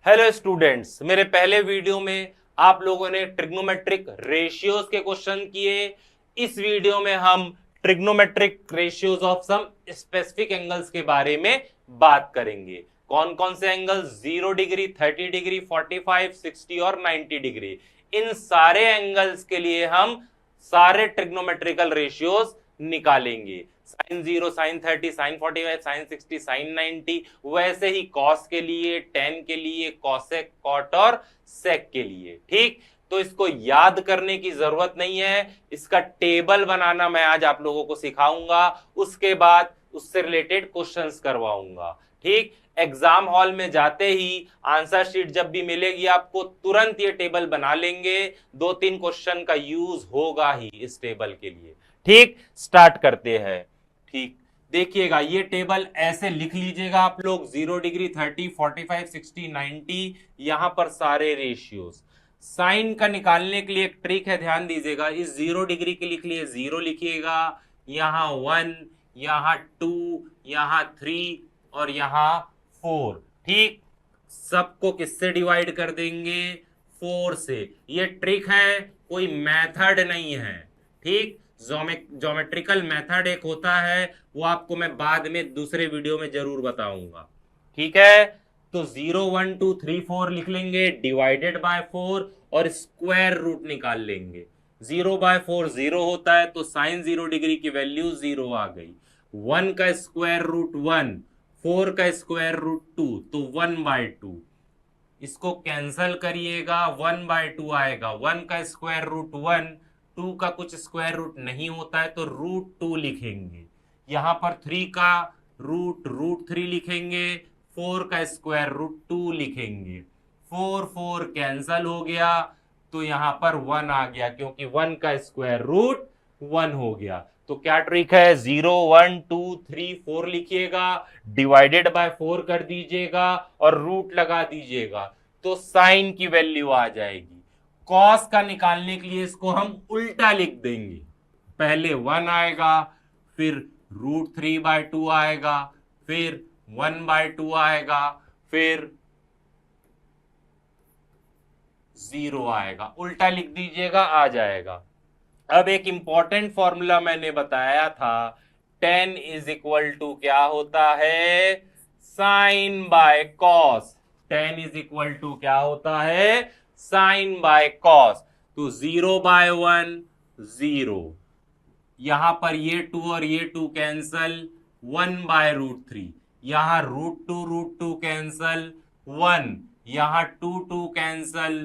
Hello students, मेरे पहले video में आप लोगों ने ट्रिग्नोमेट्रिक रेशियोज के क्वेश्चन किए। इस वीडियो में हम trigonometric ratios of some specific angles के बारे में बात करेंगे। कौन कौन से एंगल्स? 0 डिग्री, 30 डिग्री, 45, 60 और 90 डिग्री। इन सारे एंगल्स के लिए हम सारे ट्रिग्नोमेट्रिकल रेशियोज निकालेंगे। Sine 0, sine 30, sine 45, sine 60, sine 90। वैसे ही कॉस के लिए, टेन के लिए, कॉसेक, कॉट और सेक के लिए। ठीक, तो इसको याद करने की जरूरत नहीं है। इसका टेबल बनाना मैं आज आप लोगों को सिखाऊंगा, उसके बाद उससे रिलेटेड क्वेश्चंस करवाऊंगा। ठीक, एग्जाम हॉल में जाते ही आंसर शीट जब भी मिलेगी आपको, तुरंत ये टेबल बना लेंगे। 2-3 क्वेश्चन का यूज होगा ही इस टेबल के लिए। ठीक, स्टार्ट करते हैं। ठीक, देखिएगा ये टेबल ऐसे लिख लीजिएगा आप लोग। 0 डिग्री, 30, 45, 60, 90, यहां पर सारे रेशियोज। साइन का निकालने के लिए एक ट्रिक है, ध्यान दीजिएगा। इस 0 डिग्री के लिए 0 लिखिएगा, यहां 1, यहां 2, यहां 3 और यहां 4। ठीक, सबको किससे डिवाइड कर देंगे? 4 से। ये ट्रिक है, कोई मेथड नहीं है। ठीक, ज्योमेट्रिकल मेथड एक होता है, वो आपको मैं बाद में दूसरे वीडियो में जरूर बताऊंगा। ठीक है, तो 0, 1, 2, 3, 4 लिख लेंगे, डिवाइडेड बाय 4 और स्क्वायर रूट निकाल लेंगे। 0/4 0 होता है, तो साइन 0 डिग्री की वैल्यू 0 आ गई। 1 का स्क्वायर रूट 1, 4 का स्क्वायर रूट 2, तो 1/2। इसको कैंसल करिएगा, 1/2 आएगा। 1 का स्क्वायर रूट 1, 2 का कुछ स्क्वायर रूट नहीं होता है, तो √2 लिखेंगे। यहां पर 3 का √3 लिखेंगे, 4 का स्क्वायर रूट 2 लिखेंगे। 4 कैंसल हो गया, तो यहां पर 1 आ गया, क्योंकि 1 का स्क्वायर रूट 1 हो गया। तो क्या ट्रिक है? 0, 1, 2, 3, 4 लिखिएगा, डिवाइडेड बाय 4 कर दीजिएगा और रूट लगा दीजिएगा, तो साइन की वैल्यू आ जाएगी। कॉस का निकालने के लिए इसको हम उल्टा लिख देंगे। पहले 1 आएगा, फिर √3/2 आएगा, फिर 1/2 आएगा, फिर 0 आएगा। उल्टा लिख दीजिएगा, आ जाएगा। अब एक इंपॉर्टेंट फॉर्मूला मैंने बताया था, tan = क्या होता है? Sine by cos. tan = क्या होता है? Sine by cos. तो 0/1 0, यहां पर ये 2 और ये 2 कैंसल, 1/√3, यहां √2 कैंसल, 1, यहां 2 cancel,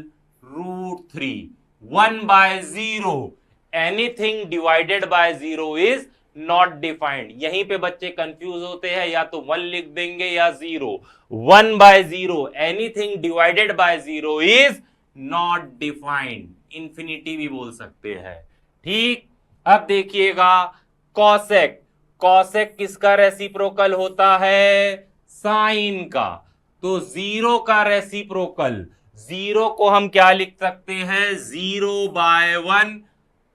√3, 1/0। Anything divided by 0 is not defined. यहीं पे बच्चे कंफ्यूज होते हैं, या तो 1 लिख देंगे या 0। 1/0, anything divided by 0 is not defined. Infinity भी बोल सकते हैं। ठीक, अब देखिएगा कॉसेक। कॉसेक किसका रेसिप्रोकल होता है? साइन का। तो 0 का रेसिप्रोकल, 0 को हम क्या लिख सकते हैं? 0/1।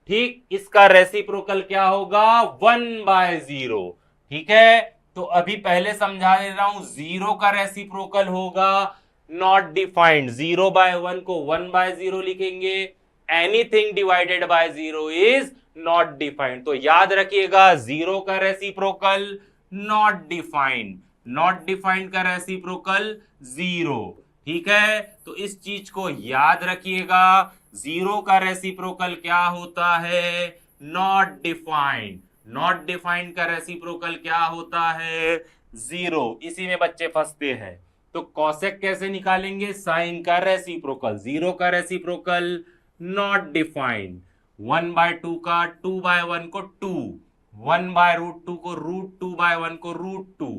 ठीक, इसका रेसिप्रोकल क्या होगा? 1/0। ठीक है, तो अभी पहले समझा दे रहा हूं, 0 का रेसिप्रोकल होगा नॉट डिफाइंड। 0/1 को 1/0 लिखेंगे। Anything divided by 0 is not defined. तो याद रखिएगा, 0 का reciprocal not defined, not defined का रेसिप्रोकल 0। ठीक है, तो इस चीज को याद रखिएगा। 0 का रेसिप्रोकल क्या होता है? Not defined. नॉट डिफाइंड का रेसिप्रोकल क्या होता है? 0। इसी में बच्चे फंसते हैं। तो कॉसेक कैसे निकालेंगे? साइन का रेसिप्रोकल। 0 का रेसिप्रोकल नॉट डिफाइंड। 1/2 का 2/1 को 2, 1/√2 को √2/1 को √2,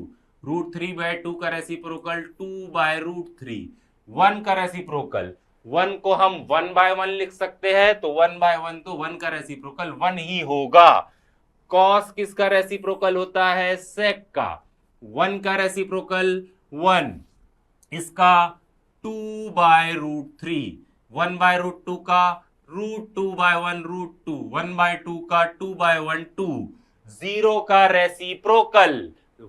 √3/2 का रेसिप्रोकल 2/√3। 1 का रेसिप्रोकल, 1 को हम 1/1 लिख सकते हैं, तो 1/1 तो 1 का रेसिप्रोकल 1 ही होगा। कॉस किसका रेसिप्रोकल होता है? सेक का। 1 का रेसिप्रोकल 1, इसका 2/√3, 1/√2 का √2/1 √2, 1/2 का 2/1 2। 0 का reciprocal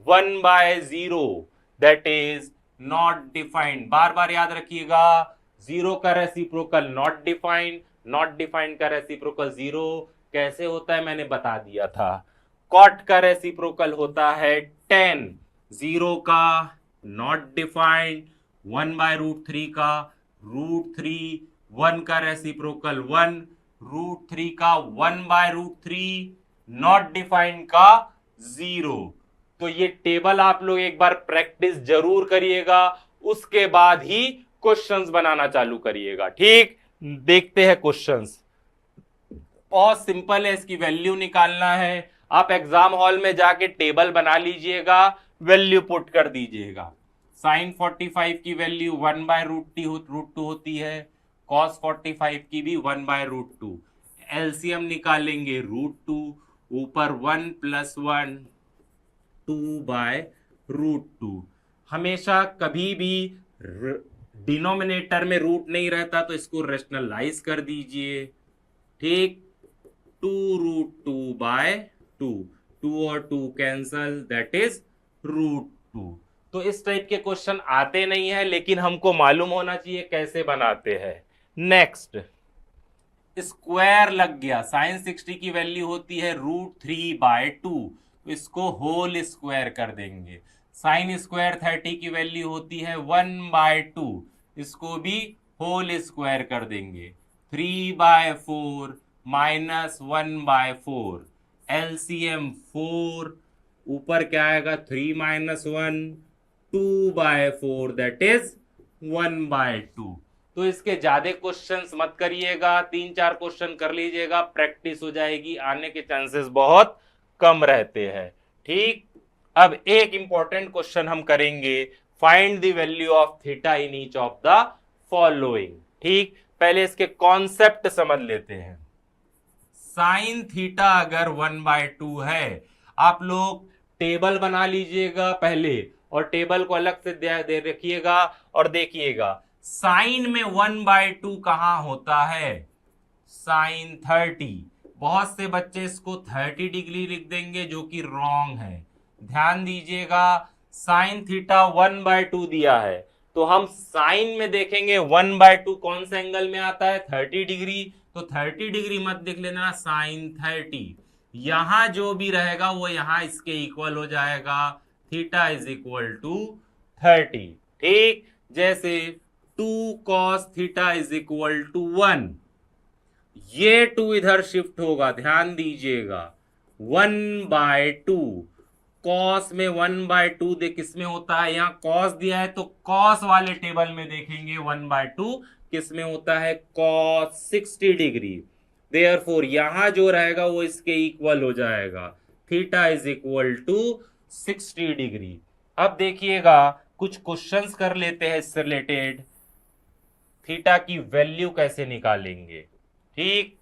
1/0, that is not defined, बार बार याद रखिएगा। जीरो का reciprocal not defined, not defined का रेसिप्रोकल जीरो। कैसे होता है मैंने बता दिया था। कॉट का रेसिप्रोकल होता है 10, जीरो का नॉट डिफाइंड, 1/√3 का √3, 1 का रेसिप्रोकल 1, √3 का 1/√3, नॉट डिफाइंड का 0। तो ये टेबल आप लोग एक बार प्रैक्टिस जरूर करिएगा, उसके बाद ही क्वेश्चंस बनाना चालू करिएगा। ठीक, देखते हैं क्वेश्चंस। बहुत सिंपल है, इसकी वैल्यू निकालना है। आप एग्जाम हॉल में जाके टेबल बना लीजिएगा, वैल्यू पुट कर दीजिएगा। साइन 45 की वैल्यू 1/√2 होती है, कॉस 45 की भी 1/√2। एलसीएम निकालेंगे √2, ऊपर 1 + 1 2/√2। हमेशा कभी भी डिनोमिनेटर में रूट नहीं रहता तो इसको रेशनलाइज कर दीजिए। ठीक, 2√2/2, 2 और 2 कैंसल, दैट इज √2। तो इस टाइप के क्वेश्चन आते नहीं है, लेकिन हमको मालूम होना चाहिए कैसे बनाते हैं। नेक्स्ट, स्क्वायर लग गया। साइन 60 की वैल्यू होती है √3/2, तो इसको होल स्क्वायर कर देंगे। साइन स्क्वायर 30 की वैल्यू होती है 1/2, इसको भी होल स्क्वायर कर देंगे। 3/4 -1/4, एलसीएम 4, ऊपर क्या आएगा 3 - 1, 2/4, दैट इज 1/2। तो इसके ज्यादा क्वेश्चंस मत करिएगा, 3-4 क्वेश्चन कर लीजिएगा, प्रैक्टिस हो जाएगी, आने के चांसेस बहुत कम रहते हैं। ठीक, अब एक इंपॉर्टेंट क्वेश्चन हम करेंगे, find the value of theta in each of the following. ठीक, पहले इसके कॉन्सेप्ट समझ लेते हैं। साइन थीटा अगर 1/2 है, आप लोग टेबल बना लीजिएगा पहले, और टेबल को अलग से दे रखिएगा और देखिएगा साइन में 1/2 कहां होता है, साइन 30। बहुत से बच्चे इसको 30 डिग्री लिख देंगे, जो कि रॉन्ग है। ध्यान दीजिएगा, साइन थीटा 1/2 दिया है, तो हम साइन में देखेंगे 1/2 कौन से एंगल में आता है, 30 डिग्री। तो 30 डिग्री मत लिख लेना, साइन 30। यहां जो भी रहेगा वो यहां इसके इक्वल हो जाएगा, थीटा इज इक्वल टू 30। ठीक, जैसे 2 cos theta is equal to 1, ये 2 इधर शिफ्ट होगा, ध्यान दीजिएगा, 1/2। कॉस में 1/2 दे किस में होता है, यहाँ कॉस दिया है तो कॉस वाले टेबल में देखेंगे 1/2 किस में होता है, कॉस 60 डिग्री। देयरफॉर यहां जो रहेगा वो इसके इक्वल हो जाएगा, theta is equal to 60 degree. अब देखिएगा कुछ क्वेश्चंस कर लेते हैं इससे रिलेटेड, थीटा की वैल्यू कैसे निकालेंगे। ठीक,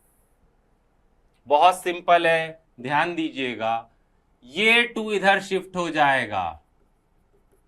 बहुत सिंपल है, ध्यान दीजिएगा, ये 2 इधर शिफ्ट हो जाएगा,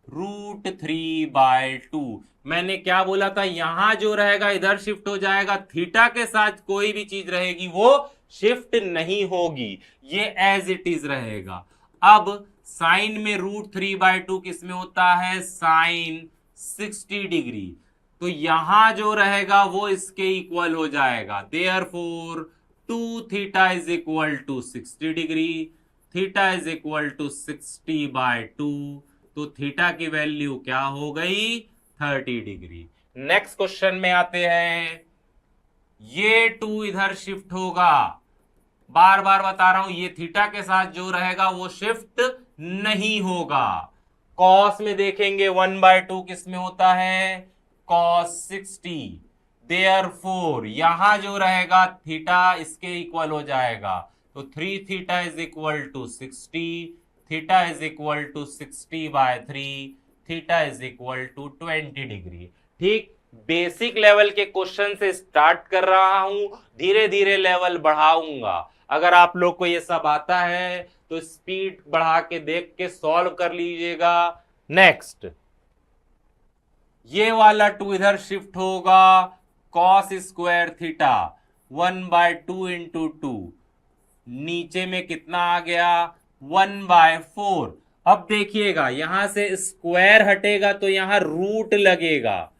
√3/2। मैंने क्या बोला था, यहां जो रहेगा इधर शिफ्ट हो जाएगा, थीटा के साथ कोई भी चीज रहेगी वो शिफ्ट नहीं होगी, ये एज इट इज रहेगा। अब साइन में √3/2 किस में होता है, साइन 60 डिग्री, तो यहां जो रहेगा वो इसके इक्वल हो जाएगा। Therefore 2 theta is equal to 60 degree, theta is equal to 60/2, तो थीटा की वैल्यू क्या हो गई, 30 डिग्री। नेक्स्ट क्वेश्चन में आते हैं, ये 2 इधर शिफ्ट होगा, बार बार बता रहा हूं, ये थीटा के साथ जो रहेगा वो शिफ्ट नहीं होगा। कॉस में देखेंगे 1/2 किस में होता है, कॉस 60। देयरफॉर यहां जो रहेगा थीटा इसके इक्वल हो जाएगा, तो 3 theta is equal to 60, theta is equal to 60/3, theta is equal to 20 degree. ठीक, बेसिक लेवल के क्वेश्चन से स्टार्ट कर रहा हूं, धीरे धीरे लेवल बढ़ाऊंगा। अगर आप लोग को ये सब आता है तो स्पीड बढ़ा के देख के सॉल्व कर लीजिएगा। नेक्स्ट, ये वाला 2 इधर शिफ्ट होगा, कॉस स्क्वायर थीटा 1/2 इंटू 2, नीचे में कितना आ गया, 1/4। अब देखिएगा यहां से स्क्वायर हटेगा तो यहां रूट लगेगा,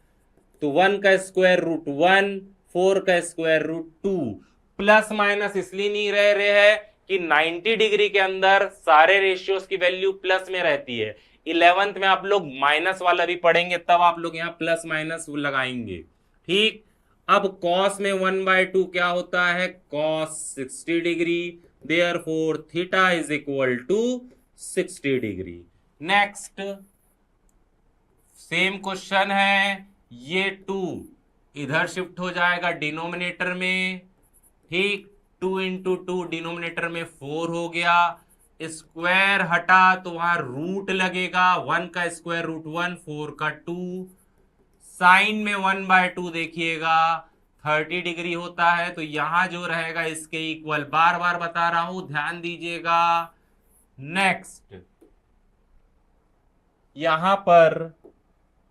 तो 1 का स्क्वायर रूट 1, 4 का स्क्वायर रूट 2। प्लस माइनस इसलिए नहीं रह रहे हैं कि 90 डिग्री के अंदर सारे रेशियोज की वैल्यू प्लस में रहती है। 11th में आप लोग माइनस वाला भी पढ़ेंगे, तब आप लोग यहां प्लस माइनस लगाएंगे। ठीक, अब कॉस में 1/2 क्या होता है, cos 60 degree, therefore theta is equal to 60 degree. Next same question है, ये 2 इधर शिफ्ट हो जाएगा डिनोमिनेटर में। ठीक, 2 इंटू 2 डिनोमिनेटर में 4 हो गया, स्क्वायर हटा तो वहां रूट लगेगा, 1 का स्क्वायर रूट 1, 4 का 2। साइन में 1/2 देखिएगा 30 डिग्री होता है, तो यहां जो रहेगा इसके इक्वल, बार बार बता रहा हूं ध्यान दीजिएगा। नेक्स्ट यहां पर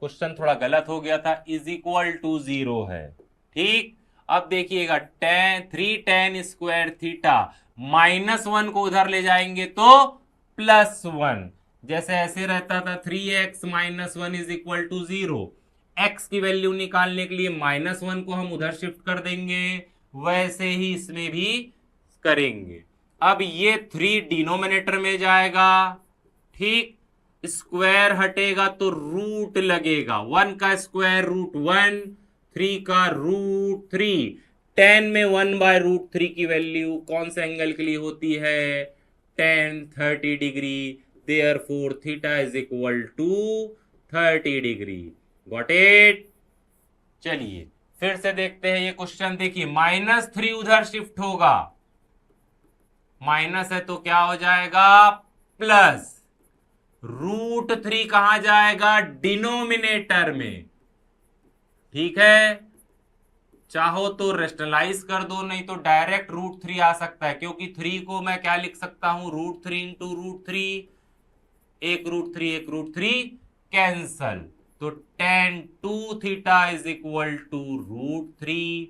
क्वेश्चन थोड़ा गलत हो गया था, इज इक्वल टू 0 है। ठीक, अब देखिएगा 3 tan स्क्वायर थीटा, -1 को उधर ले जाएंगे तो +1, जैसे ऐसे रहता था 3x - 1 is equal to 0। x की वैल्यू निकालने के लिए -1 को हम उधर शिफ्ट कर देंगे, वैसे ही इसमें भी करेंगे। अब ये 3 डिनोमिनेटर में जाएगा। ठीक, स्क्वायर हटेगा तो रूट लगेगा, 1 का स्क्वायर रूट 1, 3 का रूट 3। 10 में 1/√3 की वैल्यू कौन से एंगल के लिए होती है, tan 30 degree, therefore theta is equal to 30 degree. Got it. चलिए फिर से देखते हैं ये क्वेश्चन, देखिए -3 उधर शिफ्ट होगा, माइनस है तो क्या हो जाएगा प्लस, √3 कहां जाएगा, डिनोमिनेटर में। ठीक है, चाहो तो रेशनलाइज कर दो, नहीं तो डायरेक्ट √3 आ सकता है, क्योंकि 3 को मैं क्या लिख सकता हूं, √3 इंटू √3, एक √3 कैंसल, तो tan 2 theta is equal to √3।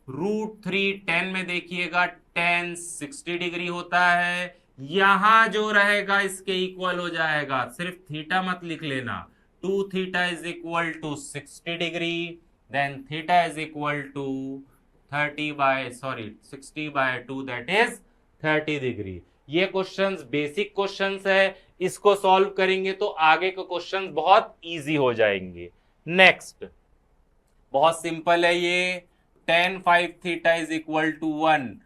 √3 10 में देखिएगा tan 60 डिग्री होता है, यहां जो रहेगा इसके इक्वल हो जाएगा, सिर्फ थीटा मत लिख लेना, 2 theta is equal to 60 degree, then theta is equal to 60/2 that is 30 degree. ये क्वेश्चंस बेसिक क्वेश्चंस है, इसको सॉल्व करेंगे तो आगे के क्वेश्चंस बहुत इजी हो जाएंगे। नेक्स्ट बहुत सिंपल है ये, tan 5 theta is equal to 1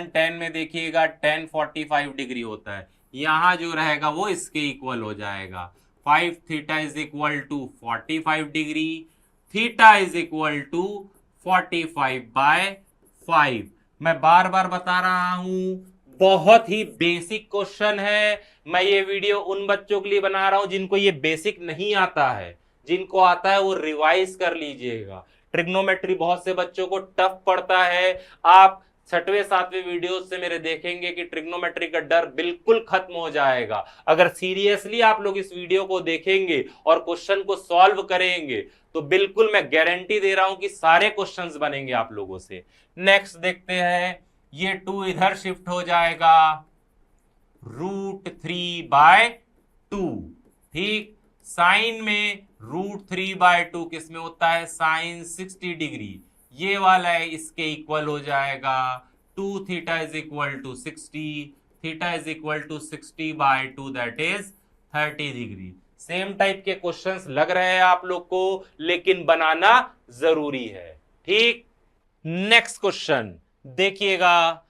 10 में देखिएगा tan 45 डिग्री होता है, यहां जो रहेगा वो इसके इक्वल हो जाएगा, 5 theta is equal to 45 degree, theta is equal to 45/5। मैं बार बार बता रहा हूं बहुत ही बेसिक क्वेश्चन है, मैं ये वीडियो उन बच्चों के लिए बना रहा हूं जिनको ये बेसिक नहीं आता है, जिनको आता है वो रिवाइज कर लीजिएगा। ट्रिग्नोमेट्री बहुत से बच्चों को टफ पड़ता है, आप 6वें 7वें वीडियो से मेरे देखेंगे कि ट्रिग्नोमेट्री का डर बिल्कुल खत्म हो जाएगा। अगर सीरियसली आप लोग इस वीडियो को देखेंगे और क्वेश्चन को सॉल्व करेंगे तो बिल्कुल मैं गारंटी दे रहा हूं कि सारे क्वेश्चंस बनेंगे आप लोगों से। नेक्स्ट देखते हैं, ये 2 इधर शिफ्ट हो जाएगा, √3/2। ठीक, साइन में √3/2 किस में होता है, साइन 60 डिग्री, ये वाला है इसके इक्वल हो जाएगा, 2 theta is equal to 60, theta is equal to 60/2 that is 30 degree. Same type के क्वेश्चंस लग रहे हैं आप लोग को, लेकिन बनाना जरूरी है। ठीक, नेक्स्ट क्वेश्चन देखिएगा,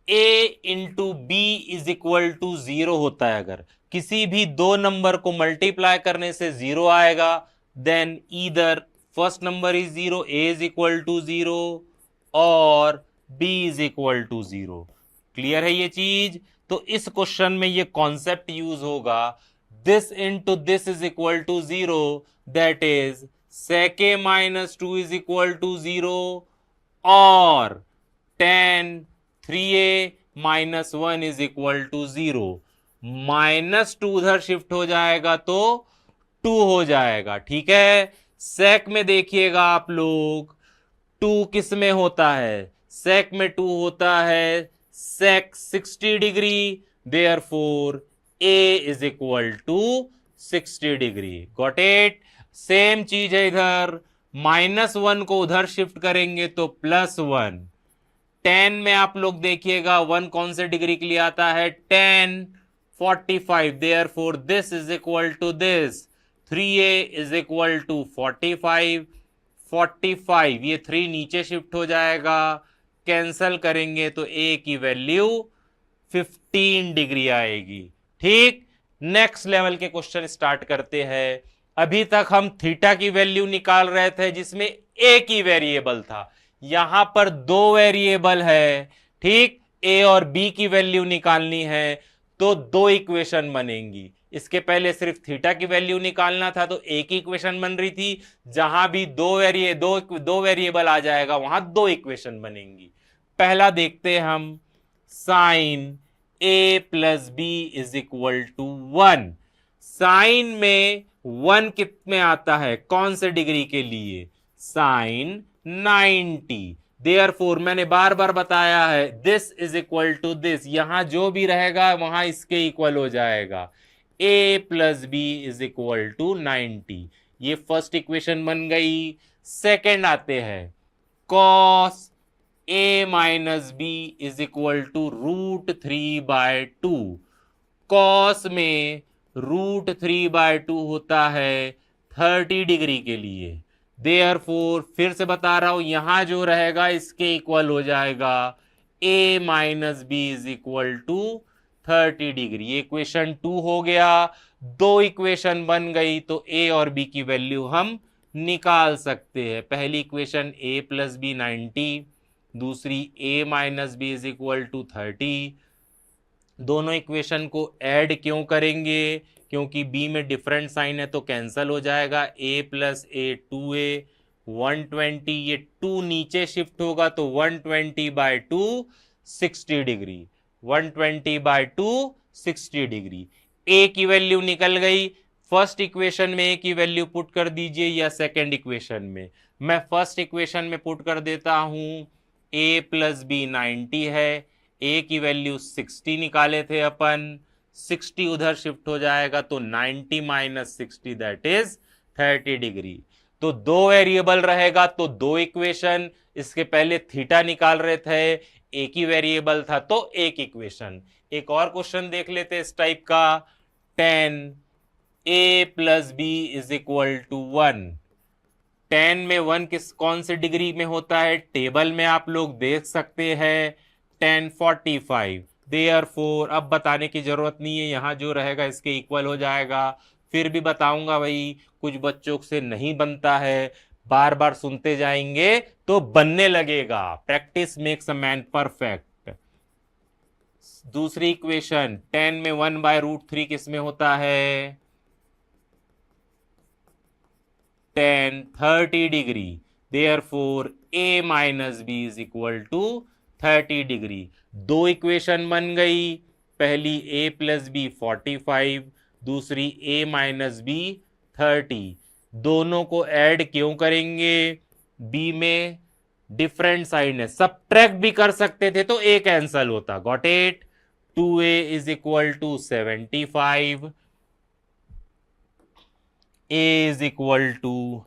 a into B is equal to 0 होता है, अगर किसी भी दो नंबर को मल्टीप्लाई करने से 0 आएगा, then either first number is 0, a is equal to 0 और b is equal to 0। Clear है ये चीज? तो इस क्वेश्चन में ये कॉन्सेप्ट यूज होगा, this into this is equal to 0, that is sec a - 2 is equal to 0 और tan 3a - 1 is equal to 0। -2 उधर शिफ्ट हो जाएगा तो 2 हो जाएगा। ठीक है, सेक में देखिएगा आप लोग 2 किस में होता है, सेक में 2 होता है sec 60 degree, therefore A is equal to 60 degree. Got it. Same चीज है इधर, -1 को उधर शिफ्ट करेंगे तो +1। 10 में आप लोग देखिएगा 1 कौन से डिग्री के लिए आता है, 10 45। Therefore this is equal to this, 3A is equal to 45। 45 ये 3 नीचे शिफ्ट हो जाएगा, कैंसल करेंगे तो A की वैल्यू 15 डिग्री आएगी। ठीक, नेक्स्ट लेवल के क्वेश्चन स्टार्ट करते हैं। अभी तक हम थीटा की वैल्यू निकाल रहे थे जिसमें एक ही वेरिएबल था, यहां पर 2 वेरिएबल है। ठीक, A और B की वैल्यू निकालनी है तो 2 इक्वेशन बनेंगी। इसके पहले सिर्फ थीटा की वैल्यू निकालना था तो एक ही इक्वेशन बन रही थी, जहां भी दो वेरिएबल आ जाएगा वहां 2 इक्वेशन बनेंगी। पहला देखते हैं हम, sine A plus B is equal to 1। Sine में 1 कितने आता है, कौन से डिग्री के लिए, साइन 90। देयरफॉर मैंने बार बार बताया है, this is equal to this, यहां जो भी रहेगा वहां इसके इक्वल हो जाएगा। A plus B is equal to 90, ये फर्स्ट इक्वेशन बन गई। सेकेंड आते हैं, cos A minus B is equal to √3/2। Cos में √3/2 होता है 30 डिग्री के लिए। देयरफॉर फिर से बता रहा हूं, यहां जो रहेगा इसके इक्वल हो जाएगा, A minus B is equal to 30 degree. ये इक्वेशन 2 हो गया। 2 इक्वेशन बन गई तो A और B की वैल्यू हम निकाल सकते हैं। पहली इक्वेशन A प्लस बी 90, दूसरी A minus B is equal to 30। दोनों इक्वेशन को ऐड क्यों करेंगे, क्योंकि B में डिफरेंट साइन है तो कैंसल हो जाएगा। A प्लस A 2A 120, ये 2 नीचे शिफ्ट होगा तो 120/2 60 डिग्री। 120/2 60 डिग्री। A की वैल्यू निकल गई। फर्स्ट इक्वेशन में A की वैल्यू पुट कर दीजिए या सेकेंड इक्वेशन में। मैं फर्स्ट इक्वेशन में पुट कर देता हूं। A प्लस बी 90 है, A की वैल्यू 60 निकाले थे अपन, 60 उधर शिफ्ट हो जाएगा तो 90 माइनस 60 दैट इज 30 डिग्री। तो 2 वेरिएबल रहेगा तो 2 इक्वेशन। इसके पहले थीटा निकाल रहे थे, एक ही वेरिएबल था तो एक इक्वेशन। एक और क्वेश्चन देख लेते इस टाइप का, 10A plus B is equal to 1। 10 में 1 कौन से डिग्री में होता है, टेबल में आप लोग देख सकते हैं 1045। देयरफॉर अब बताने की जरूरत नहीं है, यहां जो रहेगा इसके इक्वल हो जाएगा। फिर भी बताऊंगा भाई, कुछ बच्चों से नहीं बनता है, बार बार सुनते जाएंगे तो बनने लगेगा। Practice makes a man perfect. दूसरी इक्वेशन 10 में 1/√3 किस में होता है, 10 30 degree. Therefore A minus B is equal to 30 degree. 2 equation बन गई, पहली A प्लस बी 45, दूसरी A माइनस बी 30। दोनों को ऐड क्यों करेंगे, B में डिफरेंट साइन है, सबट्रैक्ट भी कर सकते थे तो A कैंसल होता। Got it. 2A is equal to 75, A is equal to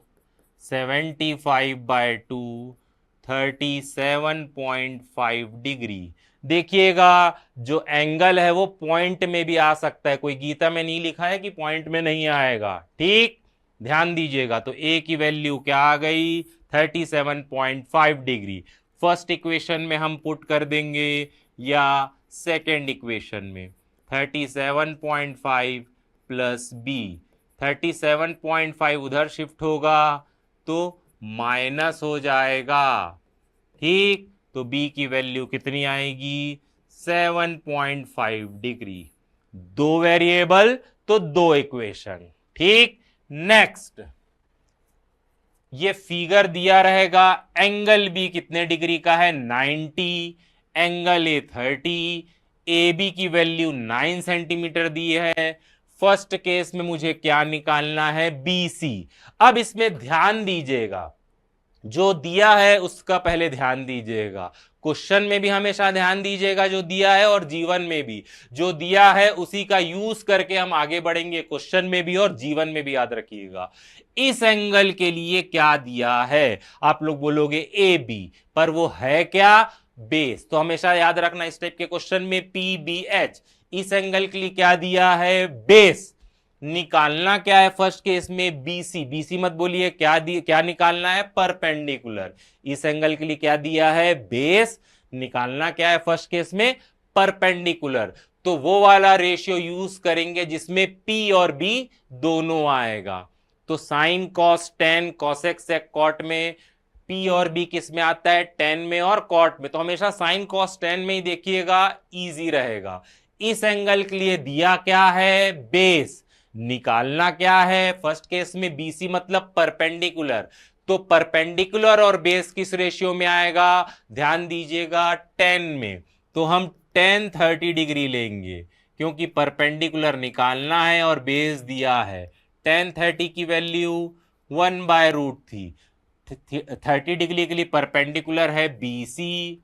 75/2 37.5 degree. देखिएगा जो एंगल है वो पॉइंट में भी आ सकता है, कोई गीता में नहीं लिखा है कि पॉइंट में नहीं आएगा। ठीक, ध्यान दीजिएगा। तो A की वैल्यू क्या आ गई, 37.5 डिग्री। फर्स्ट इक्वेशन में हम पुट कर देंगे या सेकेंड इक्वेशन में, 37.5 प्लस B। 37.5 उधर शिफ्ट होगा तो माइनस हो जाएगा। ठीक, तो B की वैल्यू कितनी आएगी, 7.5 डिग्री। 2 वेरिएबल तो 2 इक्वेशन। ठीक, नेक्स्ट ये फिगर दिया रहेगा, एंगल B कितने डिग्री का है, 90, एंगल A 30, AB की वैल्यू 9 सेंटीमीटर दी है। फर्स्ट केस में मुझे क्या निकालना है, BC। अब इसमें ध्यान दीजिएगा, जो दिया है उसका पहले ध्यान दीजिएगा। क्वेश्चन में भी हमेशा ध्यान दीजिएगा जो दिया है, और जीवन में भी जो दिया है उसी का यूज करके हम आगे बढ़ेंगे, क्वेश्चन में भी और जीवन में भी। याद रखिएगा इस एंगल के लिए क्या दिया है, आप लोग बोलोगे ए बी, पर वो है क्या, बेस। तो हमेशा याद रखना इस टाइप के क्वेश्चन में पी बी एच, इस एंगल के लिए क्या दिया है, बेस। निकालना क्या है फर्स्ट केस में, बीसी, बीसी मत बोलिए, क्या निकालना है, परपेंडिकुलर। इस एंगल के लिए क्या दिया है, बेस। निकालना क्या है फर्स्ट केस में, परपेंडिकुलर। तो वो वाला रेशियो यूज करेंगे जिसमें पी और बी दोनों आएगा। तो sine cos tan cosec sec cot में पी और बी किस में आता है, टेन में और कॉट में। तो हमेशा साइन कॉस टेन में ही देखिएगा, इजी रहेगा। इस एंगल के लिए दिया क्या है, बेस। निकालना क्या है फर्स्ट केस में, बीसी मतलब परपेंडिकुलर। तो परपेंडिकुलर और बेस किस रेशियो में आएगा, ध्यान दीजिएगा 10 में। तो हम 10 30 डिग्री लेंगे क्योंकि परपेंडिकुलर निकालना है और बेस दिया है। 10 30 की वैल्यू 1/√3। 30 डिग्री के लिए परपेंडिकुलर है बीसी,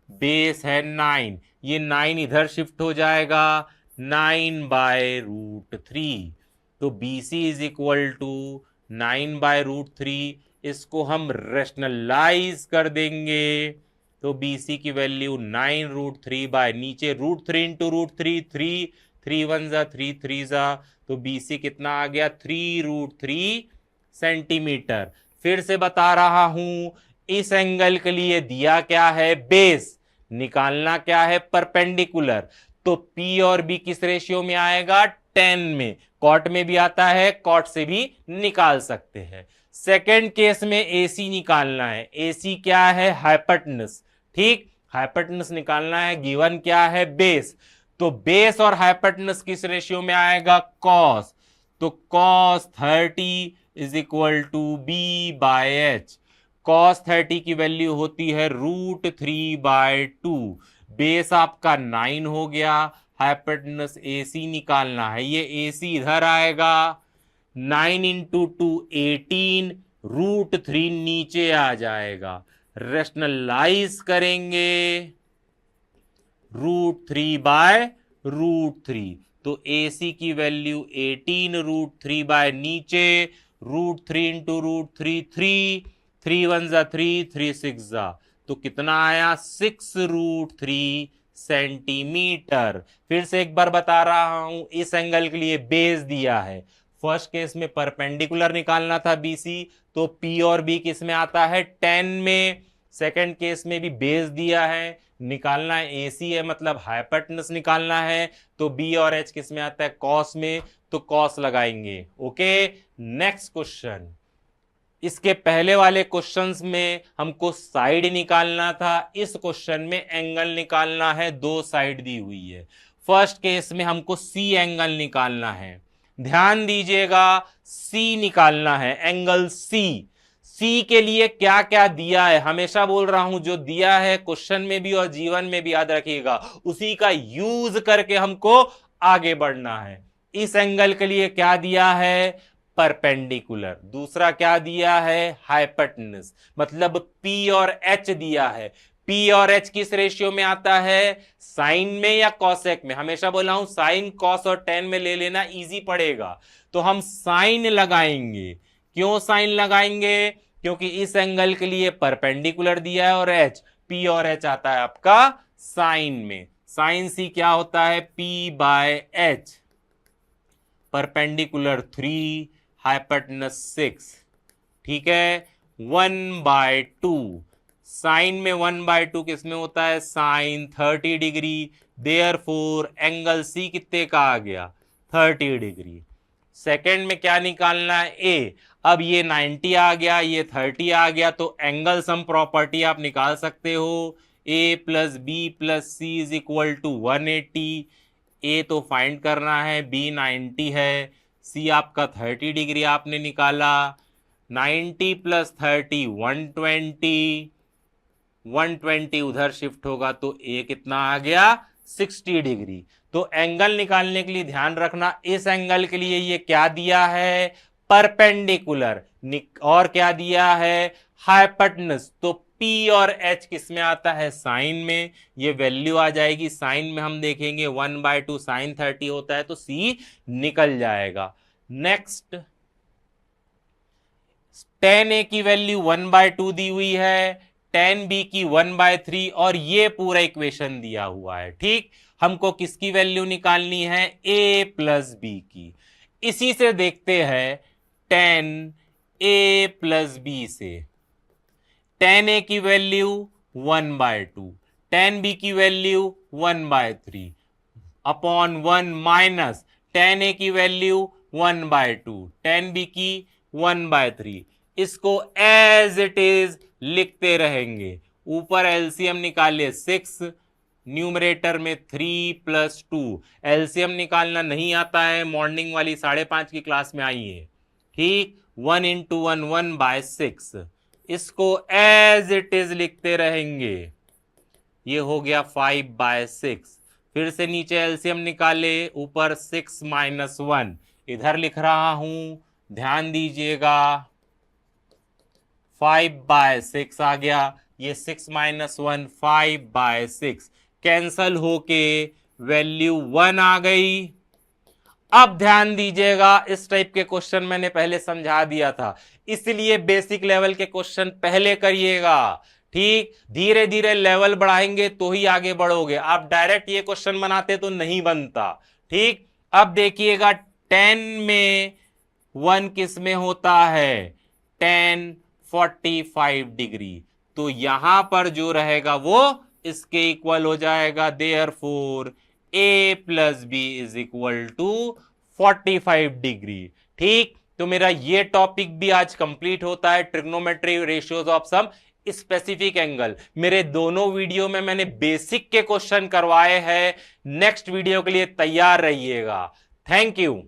बेस है 9, ये 9 इधर शिफ्ट हो जाएगा, 9/√3। तो BC इज इक्वल टू 9/√3। इसको हम रेशनलाइज कर देंगे तो BC की वैल्यू 9√3 बाय नीचे √3 इंटू √3, 3 1 जा 3 3 जा, तो BC कितना आ गया, 3√3 सेंटीमीटर। फिर से बता रहा हूं, इस एंगल के लिए दिया क्या है, बेस। निकालना क्या है, परपेंडिकुलर। तो P और B किस रेशियो में आएगा, 10 में। कॉट में भी आता है, कॉट से भी निकाल सकते हैं। सेकेंड केस में AC निकालना है। AC क्या है, हाइपोटेनस। ठीक, हाइपोटेनस निकालना है, गिवन क्या है, बेस। तो बेस और हाइपोटेनस किस रेशियो में आएगा, कॉस। तो cos 30 is equal to B/H। cos 30 की वैल्यू होती है √3/2। बेस आपका 9 हो गया, हाइपोटेनस AC निकालना है, ये AC इधर आएगा, 9 इंटू 2 18, √3 नीचे आ जाएगा। रेशनलाइज करेंगे, √3/√3। तो AC की वैल्यू 18 √3 बाय नीचे √3 इंटू √3, 3 1 जा 3 3 6 जा, तो कितना आया, 6√3 सेंटीमीटर। फिर से एक बार बता रहा हूं, इस एंगल के लिए बेस दिया है। फर्स्ट केस में परपेंडिकुलर निकालना था BC, तो P और B किस में आता है, 10 में। सेकंड केस में भी बेस दिया है, निकालना है AC है, मतलब हाइपोटेनस निकालना है, तो B और H किस में आता है, कॉस में। तो कॉस लगाएंगे। Okay, next question. इसके पहले वाले क्वेश्चंस में हमको साइड निकालना था, इस क्वेश्चन में एंगल निकालना है, दो साइड दी हुई है। फर्स्ट केस में हमको C एंगल निकालना है, ध्यान दीजिएगा, C निकालना है, एंगल C के लिए क्या क्या दिया है, हमेशा बोल रहा हूं जो दिया है क्वेश्चन में भी और जीवन में भी, याद रखिएगा, उसी का यूज करके हमको आगे बढ़ना है। इस एंगल के लिए क्या दिया है, परपेंडिकुलर। दूसरा क्या दिया है, हाइपोटेनस, मतलब P और H दिया है। P और H किस रेशियो में आता है, साइन में या कॉसेक में। हमेशा बोला हूं साइन कॉस और टेन में ले लेना, इजी पड़ेगा। तो हम साइन लगाएंगे। क्यों साइन लगाएंगे, क्योंकि इस एंगल के लिए परपेंडिकुलर दिया है और H, P और H आता है आपका साइन में। साइन C क्या होता है, P/H, परपेंडिकुलर 3, हाइपोटेनस 6। ठीक है, 1/2। साइन में 1/2 किसमें होता है, sine 30 degree. Therefore angle C कितने का आ गया, 30 डिग्री। सेकेंड में क्या निकालना है, A। अब ये 90 आ गया, ये 30 आ गया, तो एंगल सम प्रॉपर्टी आप निकाल सकते हो, A + B + C is equal to 180। A तो फाइंड करना है, B 90 है, C आपका 30 डिग्री आपने निकाला, 90 + 30 120, 120 उधर शिफ्ट होगा तो A कितना आ गया, 60 डिग्री। तो एंगल निकालने के लिए ध्यान रखना, इस एंगल के लिए ये क्या दिया है, परपेंडिकुलर, और क्या दिया है, हाइपोटेनस। तो P और H किस में आता है, साइन में, ये वैल्यू आ जाएगी साइन में, हम देखेंगे 1/2 साइन 30 होता है तो C निकल जाएगा। नेक्स्ट tan A की वैल्यू 1/2 दी हुई है, tan B की 1/3 और ये पूरा इक्वेशन दिया हुआ है। ठीक, हमको किसकी वैल्यू निकालनी है, A प्लस B की। इसी से देखते हैं tan A प्लस B से, tan A की वैल्यू 1/2, tan B की value 1/3 upon 1 minus tan A की वैल्यू 1/2, tan B की 1/3। इसको एज इट इज लिखते रहेंगे। ऊपर एलसीएम निकालिए 6, न्यूमरेटर में 3 + 2। एलसीएम निकालना नहीं आता है, मॉर्निंग वाली 5:30 की क्लास में आई है। ठीक, 1 × 1 1/6। इसको एज इट इज लिखते रहेंगे। ये हो गया 5/6। फिर से नीचे एलसीएम निकाले, ऊपर 6 - 1, इधर लिख रहा हूं, ध्यान दीजिएगा 5/6 आ गया। ये 6 - 1 5/6 कैंसल होके वैल्यू 1 आ गई। अब ध्यान दीजिएगा, इस टाइप के क्वेश्चन मैंने पहले समझा दिया था, इसलिए बेसिक लेवल के क्वेश्चन पहले करिएगा। ठीक, धीरे धीरे लेवल बढ़ाएंगे तो ही आगे बढ़ोगे। आप डायरेक्ट ये क्वेश्चन बनाते तो नहीं बनता। ठीक, अब देखिएगा 10 में 1 किस में होता है, tan 45 डिग्री, तो यहां पर जो रहेगा वो इसके इक्वल हो जाएगा। Therefore A plus B is equal to 45 degree. ठीक, तो मेरा ये टॉपिक भी आज कंप्लीट होता है, trigonometry ratios of some specific angle. मेरे दोनों वीडियो में मैंने बेसिक के क्वेश्चन करवाए हैं। नेक्स्ट वीडियो के लिए तैयार रहिएगा। Thank you.